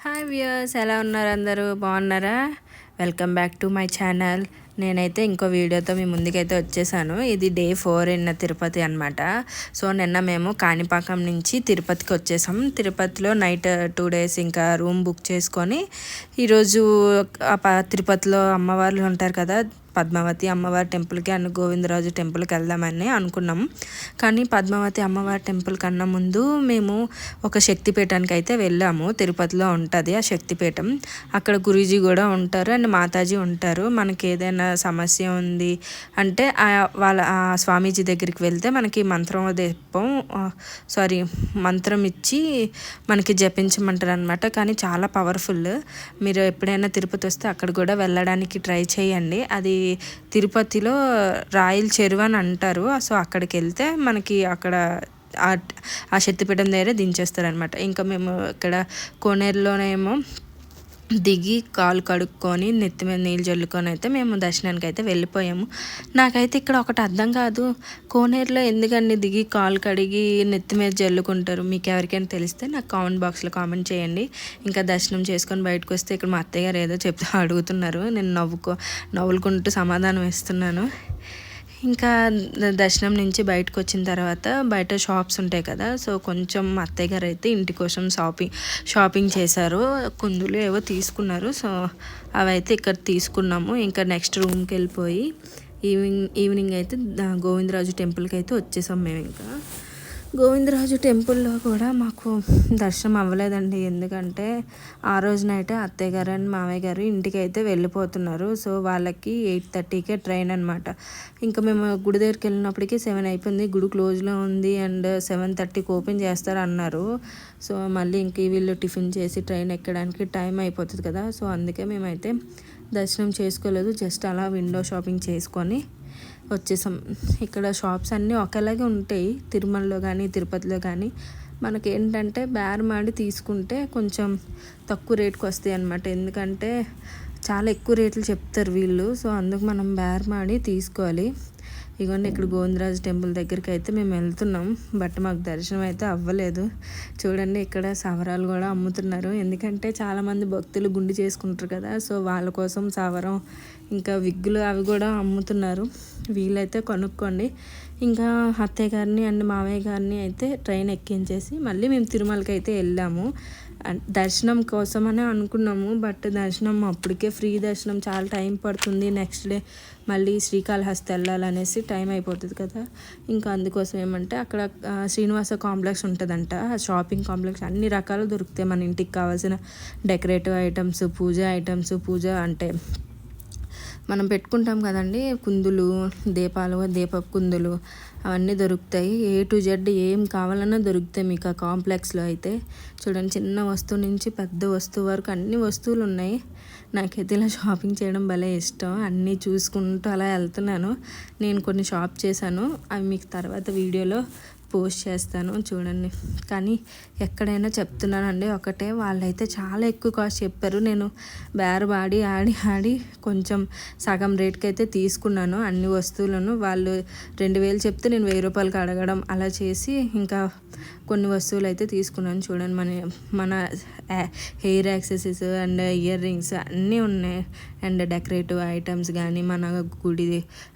Hi viewers, ఎలా ఉన్నారు? అందరూ బాగున్నారా? Welcome back to my channel. నేనైతే ఇంకో వీడియోతో మీ ముందుకైతే వచ్చేసాను. ఇది డే 4 ఇన్ తిరుపతి అనమాట. సో నిన్న మేము కాణిపాకం నుంచి తిరుపతికి వచ్చేసాం. తిరుపతిలో నైట్ 2 days ఇంకా రూమ్ బుక్ చేసుకొని ఈరోజు తిరుపతిలో అమ్మవార్లు ఉంటారు కదా, పద్మావతి అమ్మవారి టెంపుల్కి అండ్ గోవిందరాజు టెంపుల్కి వెళ్దామని అనుకున్నాం. కానీ పద్మావతి అమ్మవారి టెంపుల్ కన్నా ముందు మేము ఒక శక్తిపీఠానికి అయితే వెళ్ళాము. తిరుపతిలో ఉంటుంది ఆ శక్తిపీఠం. అక్కడ గురూజీ కూడా ఉంటారు అండ్ మాతాజీ ఉంటారు. మనకి ఏదైనా సమస్య ఉంది అంటే ఆ స్వామీజీ దగ్గరికి వెళ్తే మనకి మంత్రం ఇచ్చి మనకి జపించమంటారు అనమాట. కానీ చాలా పవర్ఫుల్. మీరు ఎప్పుడైనా తిరుపతి వస్తే అక్కడ కూడా వెళ్ళడానికి ట్రై చేయండి. అది తిరుపతిలో రాయల్ చెరువు అని అంటారు. సో అక్కడికి వెళ్తే మనకి అక్కడ ఆ శక్తిపీఠం దగ్గర దించేస్తారనమాట. ఇంకా మేము ఇక్కడ కోనేరులోనేమో దిగి కాలు కడుక్కొని నెత్తి మీద నీళ్ళు చల్లుకొని అయితే మేము దర్శనానికి అయితే వెళ్ళిపోయాము. నాకైతే ఇక్కడ ఒకటి అర్థం కాదు, కోనేరులో ఎందుకండి దిగి కాలు కడిగి నెత్తి మీద జల్లుకుంటారు? మీకు ఎవరికైనా తెలిస్తే నాకు కామెంట్ బాక్స్లో కామెంట్ చేయండి. ఇంకా దర్శనం చేసుకొని బయటకు వస్తే ఇక్కడ మా అత్తయ్య గారు ఏదో చెప్తూ అడుగుతున్నారు. నేను నవ్వులుకుంటూ సమాధానం ఇస్తున్నాను. ఇంకా దర్శనం నుంచి బయటకు వచ్చిన తర్వాత బయట షాప్స్ ఉంటాయి కదా, సో కొంచెం అత్తయ్య గారు అయితే ఇంటి కోసం షాపింగ్ చేశారు. కుందులు ఏవో తీసుకున్నారు. సో అవైతే ఇక్కడ తీసుకున్నాము. ఇంకా నెక్స్ట్ రూమ్కి వెళ్ళిపోయి ఈవినింగ్ అయితే గోవిందరాజు టెంపుల్కి అయితే వచ్చేసాం మేము. ఇంకా గోవిందరాజు టెంపుల్లో కూడా మాకు దర్శనం అవ్వలేదండి. ఎందుకంటే ఆ రోజు నైటే అత్తయ్య గారు అండ్ మామయ్య గారు ఇంటికి అయితే వెళ్ళిపోతున్నారు. సో వాళ్ళకి 8:30కే ట్రైన్ అనమాట. ఇంకా మేము గుడి దగ్గరికి వెళ్ళినప్పటికీ 7 అయిపోయింది. గుడి క్లోజ్లో ఉంది అండ్ 7:30కి ఓపెన్ చేస్తారు అన్నారు. సో మళ్ళీ ఇంక వీళ్ళు టిఫిన్ చేసి ట్రైన్ ఎక్కడానికి టైం అయిపోతుంది కదా. సో అందుకే మేమైతే దర్శనం చేసుకోలేదు. జస్ట్ అలా విండో షాపింగ్ చేసుకొని వచ్చేసాం. ఇక్కడ షాప్స్ అన్నీ ఒకేలాగే ఉంటాయి. తిరుమలలో కానీ తిరుపతిలో కానీ మనకేంటంటే బేరమాడి తీసుకుంటే కొంచెం తక్కువ రేటుకి వస్తాయి అన్నమాట. ఎందుకంటే చాలా ఎక్కువ రేట్లు చెప్తారు వీళ్ళు. సో అందుకు మనం బేరమాడి తీసుకోవాలి. ఇగోండి ఇక్కడ గోవిందరాజు టెంపుల్ దగ్గరికి అయితే మేము వెళ్తున్నాం. బట్ మాకు దర్శనం అయితే అవ్వలేదు. చూడండి ఇక్కడ సవరాలు కూడా అమ్ముతున్నారు. ఎందుకంటే చాలామంది భక్తులు గుండు చేసుకుంటారు కదా, సో వాళ్ళ కోసం సవరం ఇంకా విగ్గులు అవి కూడా అమ్ముతున్నారు. వీళ్ళైతే కొనుక్కోండి. ఇంకా అత్తయ్య గారిని అండ్ మామయ్య గారిని అయితే ట్రైన్ ఎక్కించేసి మళ్ళీ మేము తిరుమలకి అయితే వెళ్ళాము. దర్శనం కోసమనే అనుకున్నాము. బట్ దర్శనం అప్పటికే ఫ్రీ దర్శనం చాలా టైం పడుతుంది. నెక్స్ట్ డే మళ్ళీ శ్రీకాళహస్తి వెళ్ళాలనేసి టైం అయిపోతుంది కదా. ఇంకా అందుకోసం ఏమంటే అక్కడ శ్రీనివాస కాంప్లెక్స్ ఉంటుందంట. ఆ షాపింగ్ కాంప్లెక్స్ అన్ని రకాలు దొరుకుతాయి. మన ఇంటికి కావాల్సిన డెకరేటివ్ ఐటమ్స్, పూజ ఐటమ్స్, పూజ అంటే మనం పెట్టుకుంటాం కదండి కుందులు, దీపపు కుందులు అవన్నీ దొరుకుతాయి. A to Z ఏం కావాలన్నా దొరుకుతాయి మీకు ఆ కాంప్లెక్స్లో అయితే. చూడండి చిన్న వస్తువు నుంచి పెద్ద వస్తువు వరకు అన్ని వస్తువులు ఉన్నాయి. నాకైతే ఇలా షాపింగ్ చేయడం భలే ఇష్టం. అన్నీ చూసుకుంటూ అలా వెళ్తున్నాను. నేను కొన్ని షాప్ చేశాను, అవి మీకు తర్వాత వీడియోలో పోస్ట్ చేస్తాను చూడండి. కానీ ఎక్కడైనా చెప్తున్నానండి ఒకటే, వాళ్ళైతే చాలా ఎక్కువ కాస్ట్ చెప్పారు. నేను బేరబాడి ఆడి కొంచెం సగం రేట్కి అయితే తీసుకున్నాను అన్ని వస్తువులను. వాళ్ళు 2,000 చెప్తే నేను 1,000 రూపాయలకి అడగడం అలా చేసి ఇంకా కొన్ని వస్తువులు అయితే తీసుకున్నాను. చూడండి మన hair accessories and ear rings అన్నీ ఉన్నాయి. అండ్ డెకరేటివ్ ఐటమ్స్ కానీ మన గుడి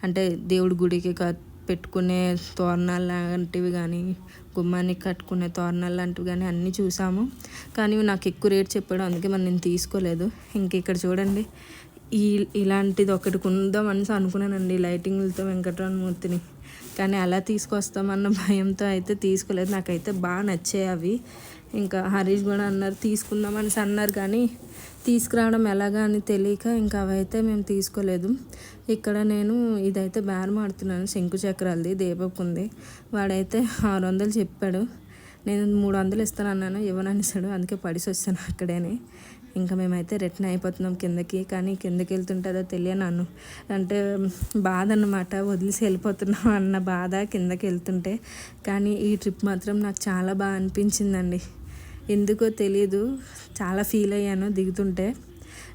అంటే దేవుడి గుడికి పెట్టుకునే తోరణాలు లాంటివి కానీ, గుమ్మానికి కట్టుకునే తోరణాలు లాంటివి కానీ అన్నీ చూసాము. కానీ నాకు ఎక్కువ రేట్ చెప్పాడు, అందుకే మరి నేను తీసుకోలేదు. ఇంక ఇక్కడ చూడండి ఇలాంటిది ఒకటి కొందామని అనుకున్నానండి, లైటింగ్లతో వెంకటరమణమూర్తిని. కానీ అలా తీసుకొస్తామన్న భయంతో అయితే తీసుకోలేదు. నాకైతే బాగా నచ్చాయి అవి. ఇంకా హరీష్ కూడా తీసుకుందామని అన్నారు కానీ తీసుకురావడం ఎలాగా అని తెలియక ఇంకా అవైతే మేము తీసుకోలేదు. ఇక్కడ నేను ఇదైతే బేరం ఆడుతున్నాను, శంకు చక్రాలది దీపకుంది. వాడైతే 600 చెప్పాడు. నేను 300 ఇస్తానన్నాను, ఇవ్వననిస్తాడు. అందుకే పడిసి వచ్చాను అక్కడేనే. ఇంకా మేమైతే రిటర్న్ అయిపోతున్నాం కిందకి. కానీ కిందకి వెళ్తుంటుందో తెలియనాను అంటే బాధ అన్నమాట, వదిలేసి వెళ్ళిపోతున్నాం అన్న బాధ కిందకి వెళ్తుంటే. కానీ ఈ ట్రిప్ మాత్రం నాకు చాలా బాగా అనిపించిందండి. ఎందుకో తెలీదు, చాలా ఫీల్ అయ్యాను దిగుతుంటే.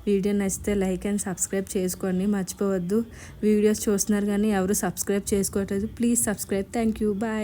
వీడియో నచ్చితే లైక్ అండ్ సబ్స్క్రైబ్ చేసుకోండి మర్చిపోవద్దు. వీడియోస్ చూస్తున్నారు కానీ ఎవరు సబ్స్క్రైబ్ చేసుకోవట్లేదు, please subscribe. Thank you, bye.